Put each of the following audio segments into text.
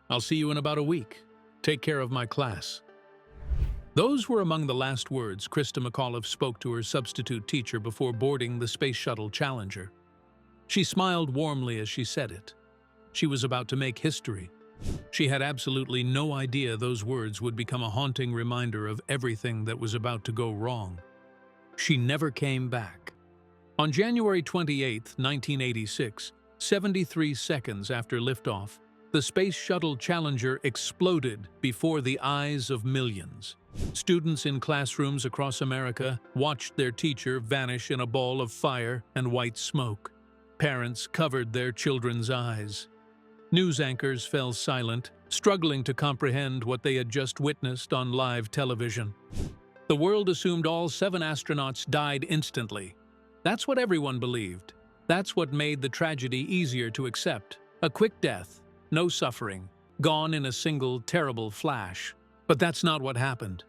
I'll see you in about a week. Take care of my class." Those were among the last words Christa McAuliffe spoke to her substitute teacher before boarding the Space Shuttle Challenger. She smiled warmly as she said it. She was about to make history. She had absolutely no idea those words would become a haunting reminder of everything that was about to go wrong. She never came back. On January 28, 1986, 73 seconds after liftoff, the Space Shuttle Challenger exploded before the eyes of millions. Students in classrooms across America watched their teacher vanish in a ball of fire and white smoke. Parents covered their children's eyes. News anchors fell silent, struggling to comprehend what they had just witnessed on live television. The world assumed all 7 astronauts died instantly. That's what everyone believed. That's what made the tragedy easier to accept. A quick death, no suffering, gone in a single terrible flash. But that's not what happened.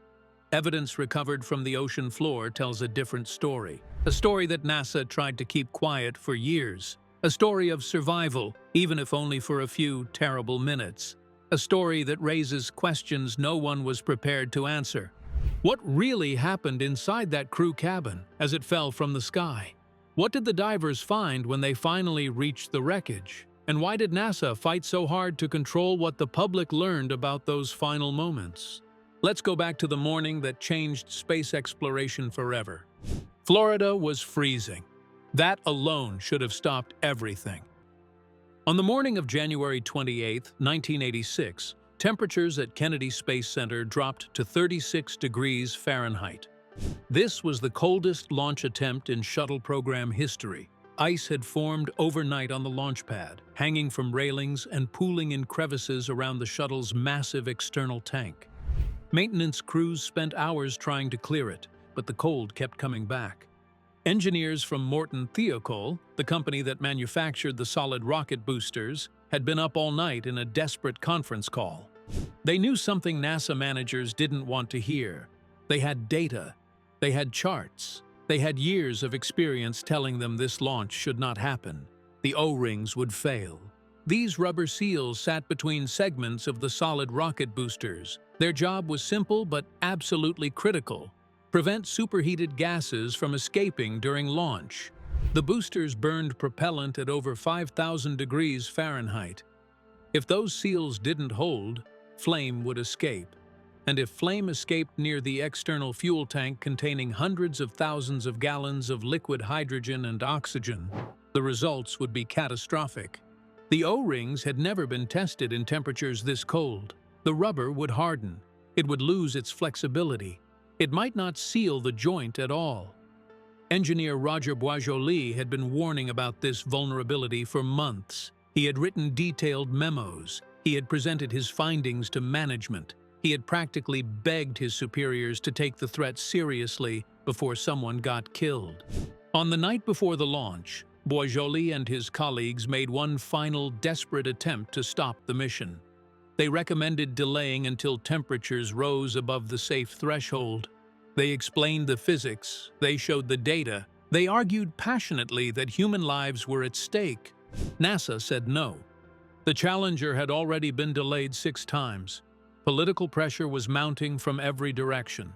Evidence recovered from the ocean floor tells a different story. A story that NASA tried to keep quiet for years. A story of survival, even if only for a few terrible minutes. A story that raises questions no one was prepared to answer. What really happened inside that crew cabin as it fell from the sky? What did the divers find when they finally reached the wreckage? And why did NASA fight so hard to control what the public learned about those final moments? Let's go back to the morning that changed space exploration forever. Florida was freezing. That alone should have stopped everything. On the morning of January 28, 1986, temperatures at Kennedy Space Center dropped to 36 degrees Fahrenheit. This was the coldest launch attempt in shuttle program history. Ice had formed overnight on the launch pad, hanging from railings and pooling in crevices around the shuttle's massive external tank. Maintenance crews spent hours trying to clear it, but the cold kept coming back. Engineers from Morton Thiokol, the company that manufactured the solid rocket boosters, had been up all night in a desperate conference call. They knew something NASA managers didn't want to hear. They had data. They had charts. They had years of experience telling them this launch should not happen. The O-rings would fail. These rubber seals sat between segments of the solid rocket boosters. Their job was simple but absolutely critical: prevent superheated gases from escaping during launch. The boosters burned propellant at over 5,000 degrees Fahrenheit. If those seals didn't hold, flame would escape. And if flame escaped near the external fuel tank containing hundreds of thousands of gallons of liquid hydrogen and oxygen, the results would be catastrophic. The O-rings had never been tested in temperatures this cold. The rubber would harden. It would lose its flexibility. It might not seal the joint at all. Engineer Roger Boisjoli had been warning about this vulnerability for months. He had written detailed memos. He had presented his findings to management. He had practically begged his superiors to take the threat seriously before someone got killed. On the night before the launch, Boisjoli and his colleagues made one final desperate attempt to stop the mission. They recommended delaying until temperatures rose above the safe threshold. They explained the physics. They showed the data. They argued passionately that human lives were at stake. NASA said no. The Challenger had already been delayed 6 times. Political pressure was mounting from every direction.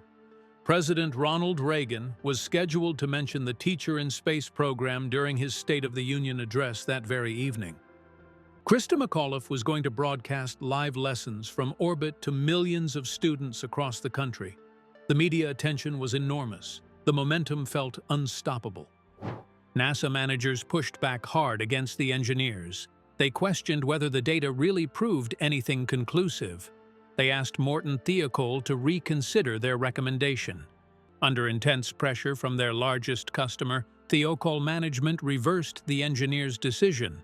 President Ronald Reagan was scheduled to mention the Teacher in Space program during his State of the Union address that very evening. Christa McAuliffe was going to broadcast live lessons from orbit to millions of students across the country. The media attention was enormous. The momentum felt unstoppable. NASA managers pushed back hard against the engineers. They questioned whether the data really proved anything conclusive. They asked Morton Thiokol to reconsider their recommendation. Under intense pressure from their largest customer, Thiokol management reversed the engineers' decision.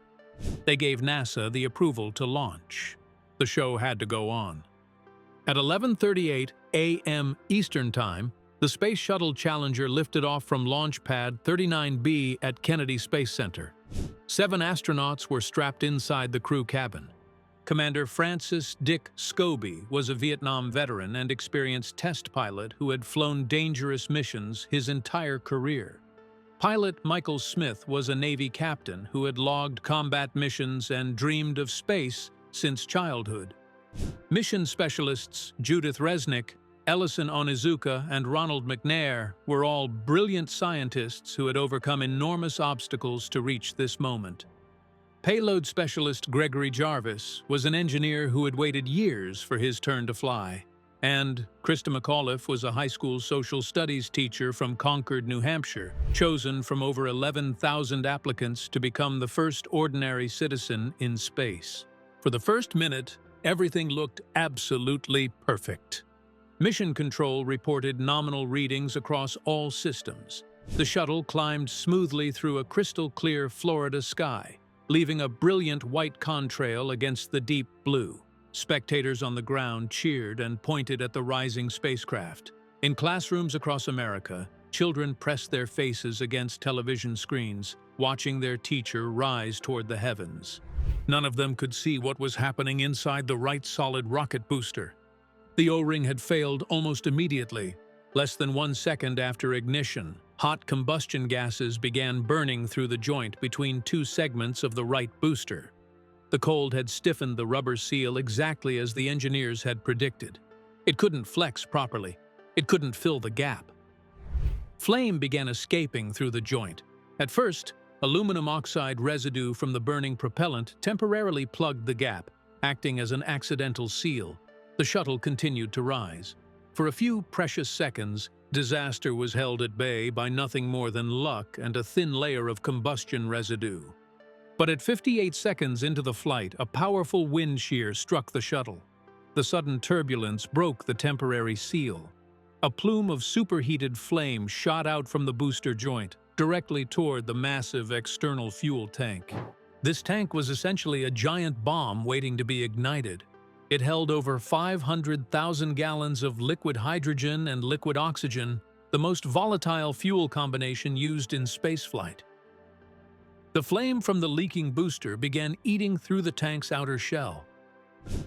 They gave NASA the approval to launch. The show had to go on. At 11:38 a.m. Eastern Time, the Space Shuttle Challenger lifted off from Launch Pad 39B at Kennedy Space Center. 7 astronauts were strapped inside the crew cabin. Commander Francis Dick Scobie was a Vietnam veteran and experienced test pilot who had flown dangerous missions his entire career. Pilot Michael Smith was a Navy captain who had logged combat missions and dreamed of space since childhood. Mission specialists Judith Resnick, Ellison Onizuka, and Ronald McNair were all brilliant scientists who had overcome enormous obstacles to reach this moment. Payload specialist Gregory Jarvis was an engineer who had waited years for his turn to fly. And Christa McAuliffe was a high school social studies teacher from Concord, New Hampshire, chosen from over 11,000 applicants to become the first ordinary citizen in space. For the first minute, everything looked absolutely perfect. Mission Control reported nominal readings across all systems. The shuttle climbed smoothly through a crystal-clear Florida sky, leaving a brilliant white contrail against the deep blue. Spectators on the ground cheered and pointed at the rising spacecraft. In classrooms across America, children pressed their faces against television screens, watching their teacher rise toward the heavens. None of them could see what was happening inside the right solid rocket booster. The O-ring had failed almost immediately. Less than 1 second after ignition, hot combustion gases began burning through the joint between two segments of the right booster. The cold had stiffened the rubber seal exactly as the engineers had predicted. It couldn't flex properly. It couldn't fill the gap. Flame began escaping through the joint. At first, aluminum oxide residue from the burning propellant temporarily plugged the gap, acting as an accidental seal. The shuttle continued to rise. For a few precious seconds, disaster was held at bay by nothing more than luck and a thin layer of combustion residue. But at 58 seconds into the flight, a powerful wind shear struck the shuttle. The sudden turbulence broke the temporary seal. A plume of superheated flame shot out from the booster joint, directly toward the massive external fuel tank. This tank was essentially a giant bomb waiting to be ignited. It held over 500,000 gallons of liquid hydrogen and liquid oxygen, the most volatile fuel combination used in spaceflight. The flame from the leaking booster began eating through the tank's outer shell.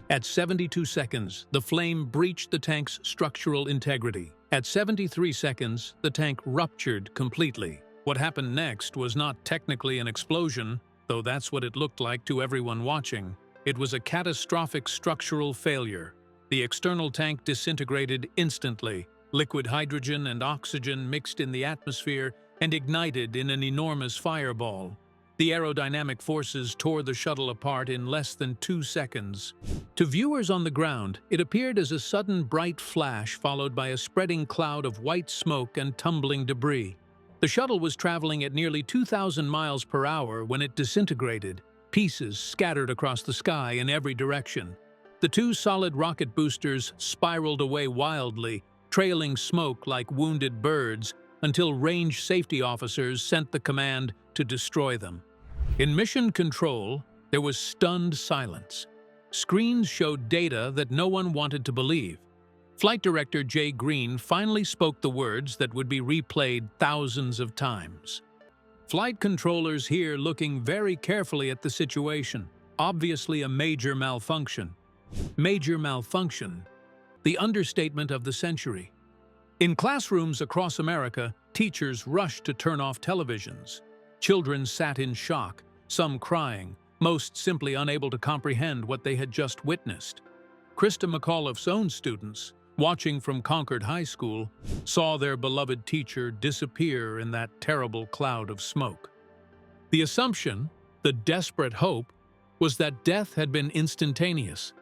At 72 seconds, the flame breached the tank's structural integrity. At 73 seconds, the tank ruptured completely. What happened next was not technically an explosion, though that's what it looked like to everyone watching. It was a catastrophic structural failure. The external tank disintegrated instantly. Liquid hydrogen and oxygen mixed in the atmosphere and ignited in an enormous fireball. The aerodynamic forces tore the shuttle apart in less than 2 seconds. To viewers on the ground, it appeared as a sudden bright flash followed by a spreading cloud of white smoke and tumbling debris. The shuttle was traveling at nearly 2,000 miles per hour when it disintegrated. Pieces scattered across the sky in every direction. The two solid rocket boosters spiraled away wildly, trailing smoke like wounded birds, until range safety officers sent the command to destroy them. In Mission Control, there was stunned silence. Screens showed data that no one wanted to believe. Flight Director Jay Green finally spoke the words that would be replayed thousands of times. Flight controllers here looking very carefully at the situation. Obviously a major malfunction. Major malfunction, the understatement of the century. In classrooms across America, teachers rushed to turn off televisions. Children sat in shock, some crying, most simply unable to comprehend what they had just witnessed. Christa McAuliffe's own students, watching from Concord High School, saw their beloved teacher disappear in that terrible cloud of smoke. The assumption, the desperate hope, was that death had been instantaneous,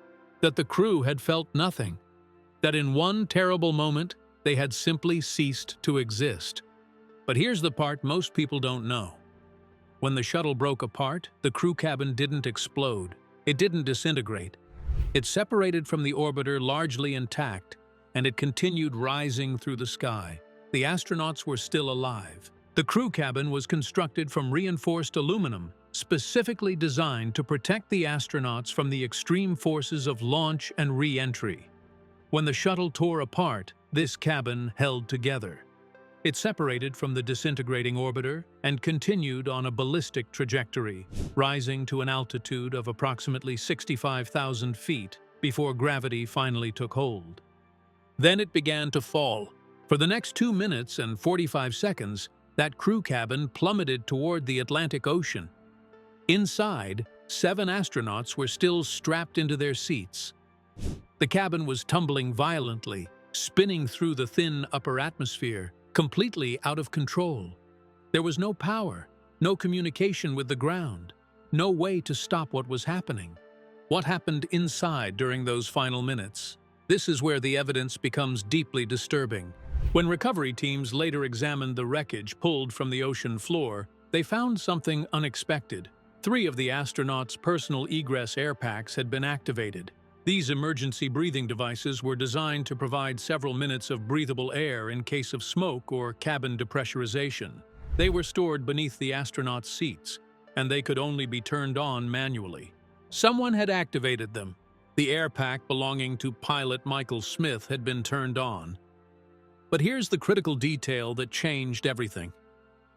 that the crew had felt nothing, that in one terrible moment they had simply ceased to exist. But here's the part most people don't know. When the shuttle broke apart, the crew cabin didn't explode. It didn't disintegrate. It separated from the orbiter largely intact, and it continued rising through the sky. The astronauts were still alive. The crew cabin was constructed from reinforced aluminum, specifically designed to protect the astronauts from the extreme forces of launch and re-entry. When the shuttle tore apart, this cabin held together. It separated from the disintegrating orbiter and continued on a ballistic trajectory, rising to an altitude of approximately 65,000 feet before gravity finally took hold. Then it began to fall. For the next 2 minutes and 45 seconds, that crew cabin plummeted toward the Atlantic Ocean. Inside, 7 astronauts were still strapped into their seats. The cabin was tumbling violently, spinning through the thin upper atmosphere, completely out of control. There was no power, no communication with the ground, no way to stop what was happening. What happened inside during those final minutes? This is where the evidence becomes deeply disturbing. When recovery teams later examined the wreckage pulled from the ocean floor, they found something unexpected. 3 of the astronauts' personal egress air packs had been activated. These emergency breathing devices were designed to provide several minutes of breathable air in case of smoke or cabin depressurization. They were stored beneath the astronauts' seats, and they could only be turned on manually. Someone had activated them. The air pack belonging to pilot Michael Smith had been turned on. But here's the critical detail that changed everything.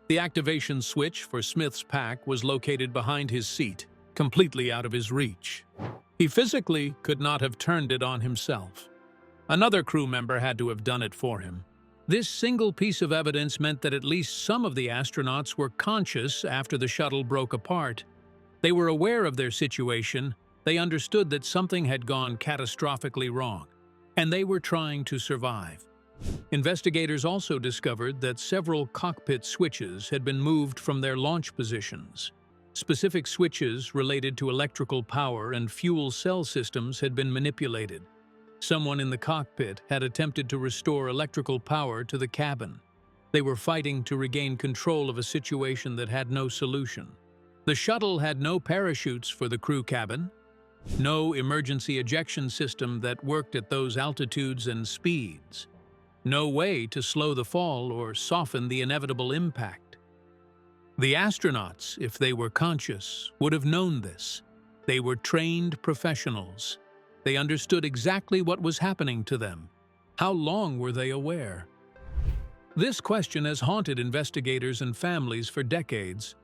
The activation switch for Smith's pack was located behind his seat, completely out of his reach. He physically could not have turned it on himself. Another crew member had to have done it for him. This single piece of evidence meant that at least some of the astronauts were conscious after the shuttle broke apart. They were aware of their situation, they understood that something had gone catastrophically wrong, and they were trying to survive. Investigators also discovered that several cockpit switches had been moved from their launch positions. Specific switches related to electrical power and fuel cell systems had been manipulated. Someone in the cockpit had attempted to restore electrical power to the cabin. They were fighting to regain control of a situation that had no solution. The shuttle had no parachutes for the crew cabin, no emergency ejection system that worked at those altitudes and speeds, no way to slow the fall or soften the inevitable impact. The astronauts, if they were conscious, would have known this. They were trained professionals. They understood exactly what was happening to them. How long were they aware? This question has haunted investigators and families for decades.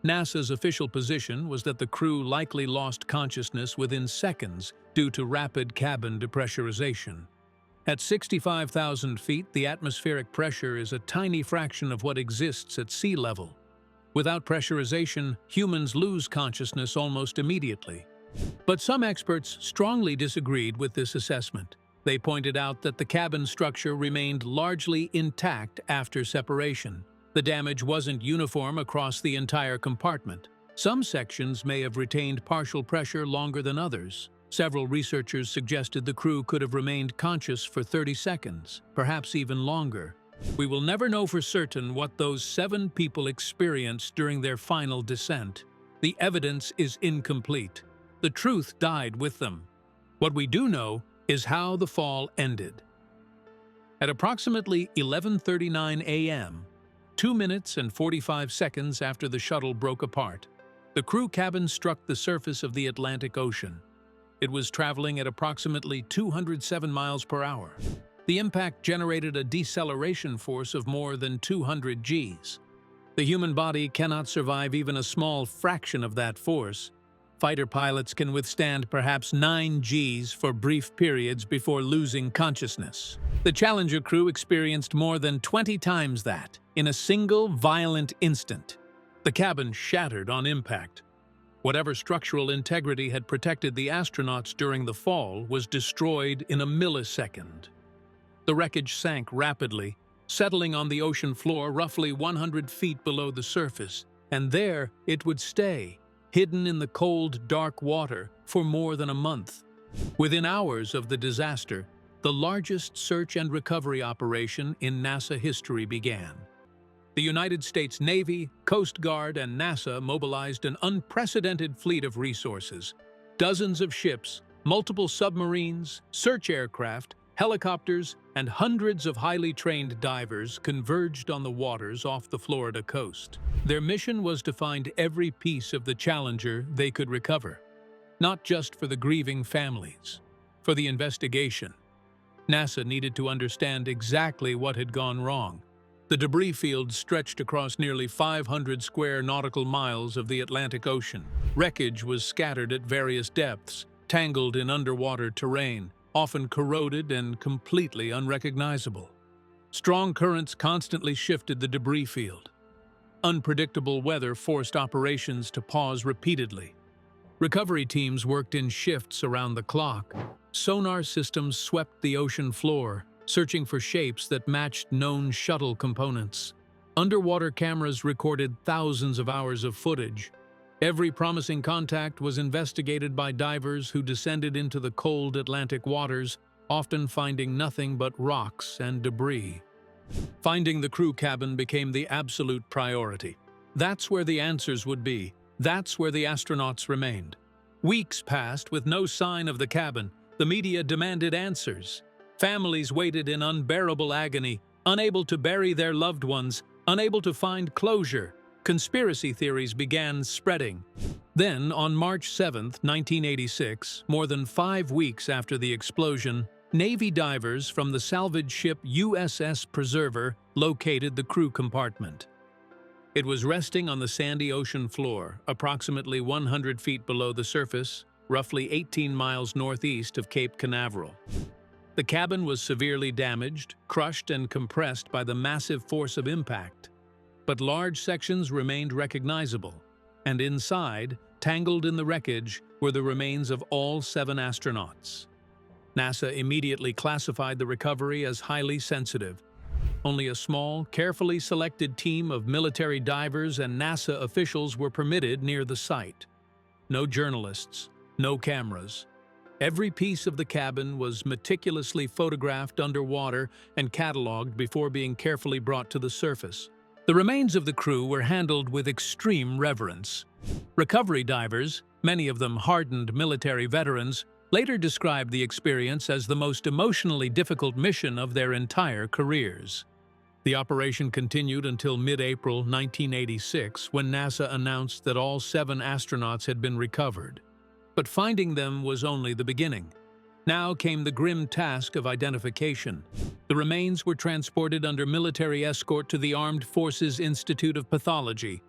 NASA's official position was that the crew likely lost consciousness within seconds due to rapid cabin depressurization. At 65,000 feet, the atmospheric pressure is a tiny fraction of what exists at sea level. Without pressurization, humans lose consciousness almost immediately. But some experts strongly disagreed with this assessment. They pointed out that the cabin structure remained largely intact after separation. The damage wasn't uniform across the entire compartment. Some sections may have retained partial pressure longer than others. Several researchers suggested the crew could have remained conscious for 30 seconds, perhaps even longer. We will never know for certain what those 7 people experienced during their final descent. The evidence is incomplete. The truth died with them. What we do know is how the fall ended. At approximately 11:39 a.m., 2 minutes and 45 seconds after the shuttle broke apart, the crew cabin struck the surface of the Atlantic Ocean. It was traveling at approximately 207 miles per hour. The impact generated a deceleration force of more than 200 Gs. The human body cannot survive even a small fraction of that force. Fighter pilots can withstand perhaps 9 Gs for brief periods before losing consciousness. The Challenger crew experienced more than 20 times that in a single violent instant. The cabin shattered on impact. Whatever structural integrity had protected the astronauts during the fall was destroyed in a millisecond. The wreckage sank rapidly, settling on the ocean floor roughly 100 feet below the surface, and there it would stay, hidden in the cold, dark water for more than a month. Within hours of the disaster, the largest search and recovery operation in NASA history began. The United States Navy, Coast Guard, and NASA mobilized an unprecedented fleet of resources. Dozens of ships, multiple submarines, search aircraft, helicopters, and hundreds of highly trained divers converged on the waters off the Florida coast. Their mission was to find every piece of the Challenger they could recover, not just for the grieving families, for the investigation. NASA needed to understand exactly what had gone wrong. The debris field stretched across nearly 500 square nautical miles of the Atlantic Ocean. Wreckage was scattered at various depths, tangled in underwater terrain, often corroded and completely unrecognizable. Strong currents constantly shifted the debris field. Unpredictable weather forced operations to pause repeatedly. Recovery teams worked in shifts around the clock, Sonar systems swept the ocean floor, searching for shapes that matched known shuttle components. Underwater cameras recorded thousands of hours of footage. Every promising contact was investigated by divers who descended into the cold Atlantic waters, often finding nothing but rocks and debris. Finding the crew cabin became the absolute priority. That's where the answers would be. That's where the astronauts remained. Weeks passed with no sign of the cabin. The media demanded answers. Families waited in unbearable agony, unable to bury their loved ones, unable to find closure. Conspiracy theories began spreading. Then, on March 7, 1986, more than 5 weeks after the explosion, Navy divers from the salvage ship USS Preserver located the crew compartment. It was resting on the sandy ocean floor, approximately 100 feet below the surface, roughly 18 miles northeast of Cape Canaveral. The cabin was severely damaged, crushed and compressed by the massive force of impact. But large sections remained recognizable, and inside, tangled in the wreckage, were the remains of all 7 astronauts. NASA immediately classified the recovery as highly sensitive. Only a small, carefully selected team of military divers and NASA officials were permitted near the site. No journalists, no cameras. Every piece of the cabin was meticulously photographed underwater and cataloged before being carefully brought to the surface. The remains of the crew were handled with extreme reverence. Recovery divers, many of them hardened military veterans, later described the experience as the most emotionally difficult mission of their entire careers. The operation continued until mid-April 1986, when NASA announced that all 7 astronauts had been recovered. But finding them was only the beginning. Now came the grim task of identification. The remains were transported under military escort to the Armed Forces Institute of Pathology.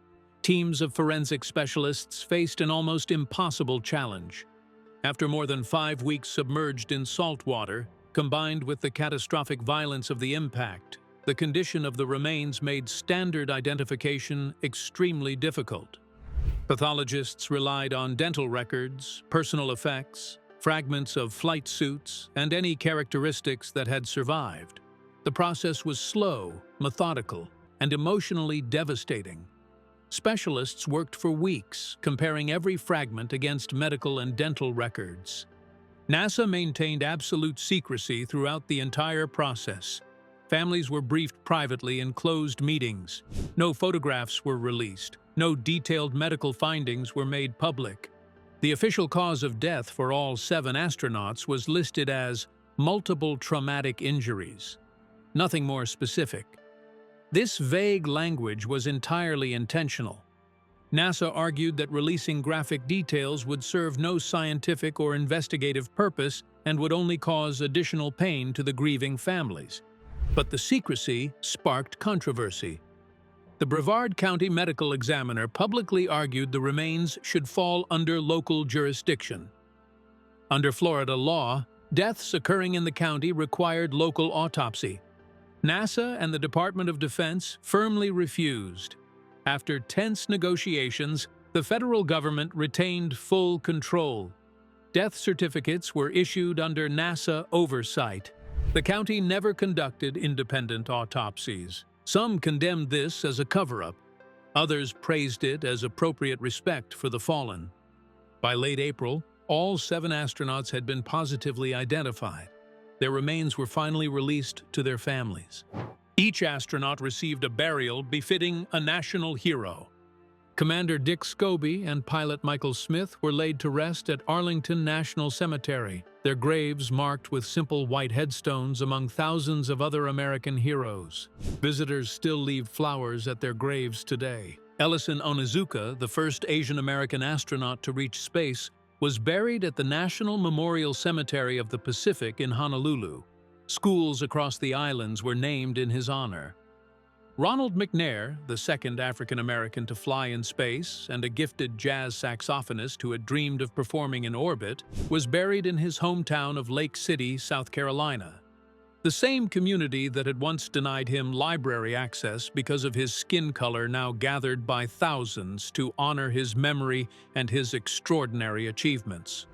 Teams of forensic specialists faced an almost impossible challenge. After more than 5 weeks submerged in salt water, combined with the catastrophic violence of the impact, the condition of the remains made standard identification extremely difficult. Pathologists relied on dental records, personal effects, fragments of flight suits, and any characteristics that had survived. The process was slow, methodical, and emotionally devastating. Specialists worked for weeks, comparing every fragment against medical and dental records. NASA maintained absolute secrecy throughout the entire process. Families were briefed privately in closed meetings. No photographs were released. No detailed medical findings were made public. The official cause of death for all 7 astronauts was listed as multiple traumatic injuries. Nothing more specific. This vague language was entirely intentional. NASA argued that releasing graphic details would serve no scientific or investigative purpose and would only cause additional pain to the grieving families. But the secrecy sparked controversy. The Brevard County Medical Examiner publicly argued the remains should fall under local jurisdiction. Under Florida law, deaths occurring in the county required local autopsy. NASA and the Department of Defense firmly refused. After tense negotiations, the federal government retained full control. Death certificates were issued under NASA oversight. The county never conducted independent autopsies. Some condemned this as a cover-up. Others praised it as appropriate respect for the fallen. By late April, all 7 astronauts had been positively identified. Their remains were finally released to their families. Each astronaut received a burial befitting a national hero. Commander Dick Scobie and pilot Michael Smith were laid to rest at Arlington National Cemetery, their graves marked with simple white headstones among thousands of other American heroes. Visitors still leave flowers at their graves today. Ellison Onizuka, the first Asian American astronaut to reach space, was buried at the National Memorial Cemetery of the Pacific in Honolulu. Schools across the islands were named in his honor. Ronald McNair, the second African American to fly in space and a gifted jazz saxophonist who had dreamed of performing in orbit, was buried in his hometown of Lake City, South Carolina. The same community that had once denied him library access because of his skin color now gathered by thousands to honor his memory and his extraordinary achievements.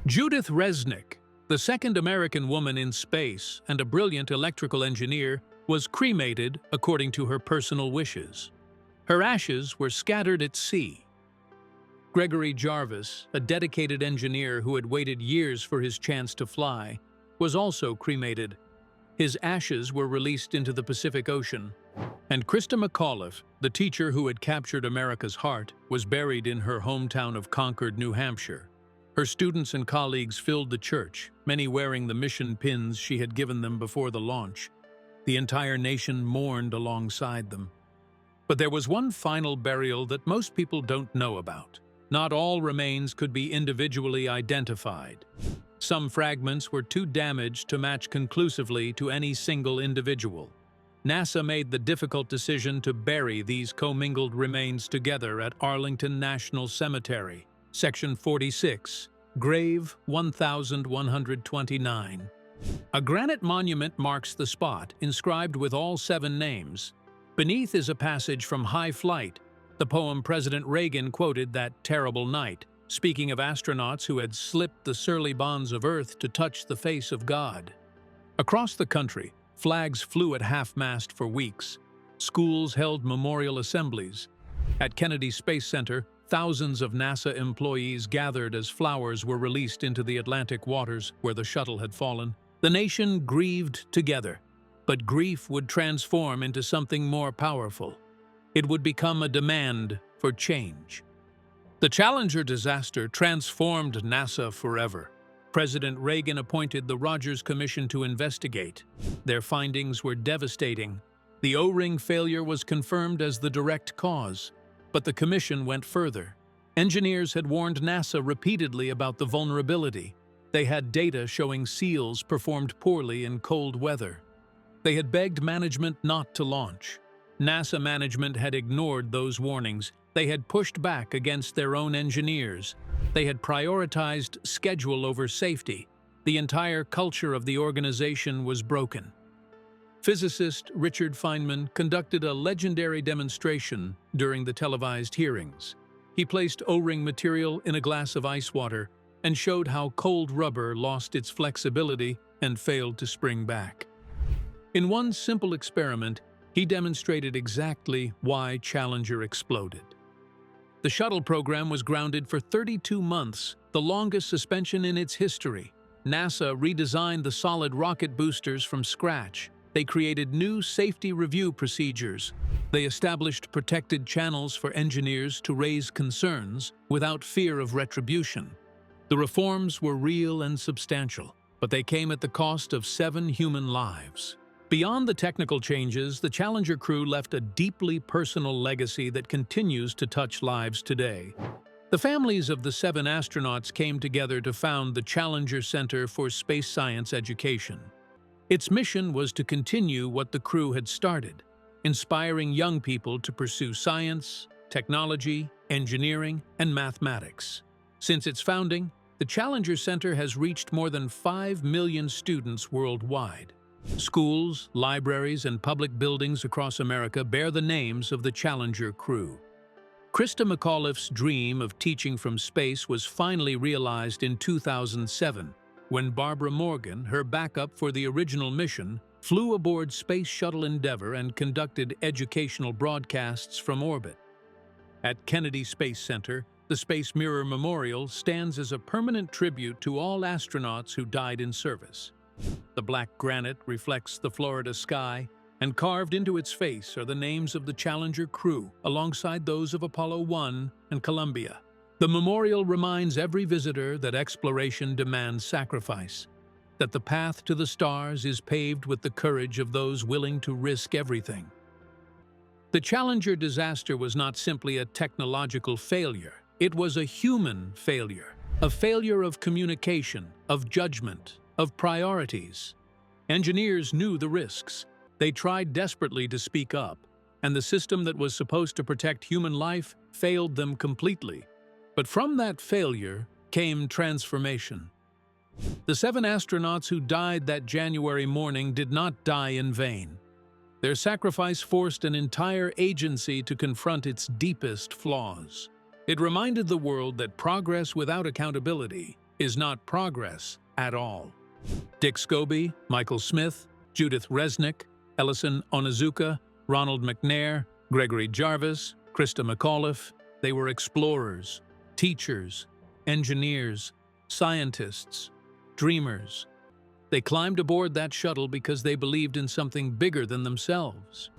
Judith Resnick, The second American woman in space and a brilliant electrical engineer was cremated according to her personal wishes. Her ashes were scattered at sea. Gregory Jarvis, a dedicated engineer who had waited years for his chance to fly, was also cremated. His ashes were released into the Pacific Ocean. And Christa McAuliffe, the teacher who had captured America's heart, was buried in her hometown of Concord, New Hampshire. Her students and colleagues filled the church, many wearing the mission pins she had given them before the launch. The entire nation mourned alongside them. But there was one final burial that most people don't know about. Not all remains could be individually identified. Some fragments were too damaged to match conclusively to any single individual. NASA made the difficult decision to bury these commingled remains together at Arlington National Cemetery, Section 46, Grave 1129. A granite monument marks the spot, inscribed with all 7 names. Beneath is a passage from High Flight, the poem President Reagan quoted that terrible night, speaking of astronauts who had slipped the surly bonds of Earth to touch the face of God. Across the country, flags flew at half-mast for weeks. Schools held memorial assemblies. At Kennedy Space Center, thousands of NASA employees gathered as flowers were released into the Atlantic waters where the shuttle had fallen. The nation grieved together, but grief would transform into something more powerful. It would become a demand for change. The Challenger disaster transformed NASA forever. President Reagan appointed the Rogers Commission to investigate. Their findings were devastating. The O-ring failure was confirmed as the direct cause, but the commission went further. Engineers had warned NASA repeatedly about the vulnerability. They had data showing SEALs performed poorly in cold weather. They had begged management not to launch. NASA management had ignored those warnings. They had pushed back against their own engineers. They had prioritized schedule over safety. The entire culture of the organization was broken. Physicist Richard Feynman conducted a legendary demonstration during the televised hearings. He placed O-ring material in a glass of ice water and showed how cold rubber lost its flexibility and failed to spring back. In one simple experiment, he demonstrated exactly why Challenger exploded. The shuttle program was grounded for 32 months, the longest suspension in its history. NASA redesigned the solid rocket boosters from scratch. They created new safety review procedures. They established protected channels for engineers to raise concerns without fear of retribution. The reforms were real and substantial, but they came at the cost of 7 human lives. Beyond the technical changes, the Challenger crew left a deeply personal legacy that continues to touch lives today. The families of the 7 astronauts came together to found the Challenger Center for Space Science Education. Its mission was to continue what the crew had started, inspiring young people to pursue science, technology, engineering, and mathematics. Since its founding, the Challenger Center has reached more than 5 million students worldwide. Schools, libraries, and public buildings across America bear the names of the Challenger crew. Christa McAuliffe's dream of teaching from space was finally realized in 2007, when Barbara Morgan, her backup for the original mission, flew aboard Space Shuttle Endeavour and conducted educational broadcasts from orbit. At Kennedy Space Center, the Space Mirror Memorial stands as a permanent tribute to all astronauts who died in service. The black granite reflects the Florida sky, and carved into its face are the names of the Challenger crew, alongside those of Apollo 1 and Columbia. The memorial reminds every visitor that exploration demands sacrifice, that the path to the stars is paved with the courage of those willing to risk everything. The Challenger disaster was not simply a technological failure, it was a human failure. A failure of communication, of judgment, of priorities. Engineers knew the risks. They tried desperately to speak up, and the system that was supposed to protect human life failed them completely. But from that failure came transformation. The 7 astronauts who died that January morning did not die in vain. Their sacrifice forced an entire agency to confront its deepest flaws. It reminded the world that progress without accountability is not progress at all. Dick Scobie, Michael Smith, Judith Resnick, Ellison Onizuka, Ronald McNair, Gregory Jarvis, Christa McAuliffe. They were explorers, teachers, engineers, scientists, dreamers. They climbed aboard that shuttle because they believed in something bigger than themselves.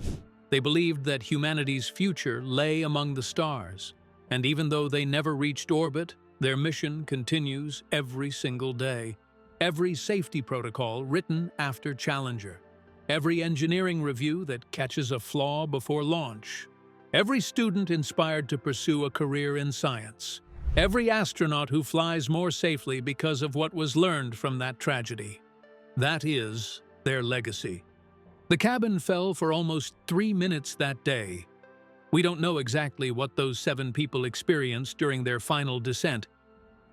They believed that humanity's future lay among the stars, and even though they never reached orbit, their mission continues every single day. Every safety protocol written after Challenger. Every engineering review that catches a flaw before launch. Every student inspired to pursue a career in science. Every astronaut who flies more safely because of what was learned from that tragedy. That is their legacy. The cabin fell for almost 3 minutes that day. We don't know exactly what those 7 people experienced during their final descent.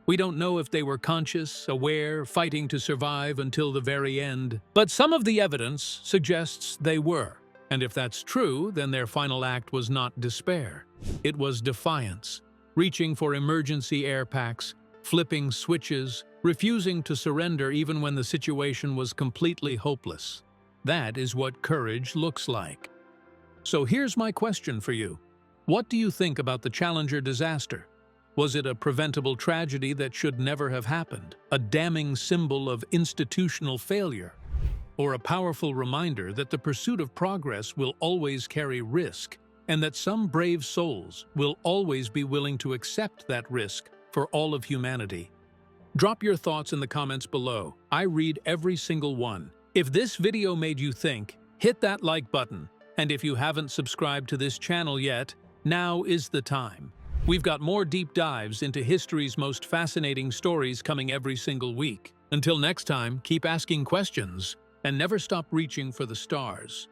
We don't know if they were conscious, aware, fighting to survive until the very end. But some of the evidence suggests they were. And if that's true, then their final act was not despair. It was defiance, reaching for emergency air packs, flipping switches, refusing to surrender even when the situation was completely hopeless. That is what courage looks like. So here's my question for you. What do you think about the Challenger disaster? Was it a preventable tragedy that should never have happened? A damning symbol of institutional failure? Or a powerful reminder that the pursuit of progress will always carry risk, and that some brave souls will always be willing to accept that risk for all of humanity? Drop your thoughts in the comments below. I read every single one. If this video made you think, hit that like button. And if you haven't subscribed to this channel yet, now is the time. We've got more deep dives into history's most fascinating stories coming every single week. Until next time, keep asking questions and never stop reaching for the stars.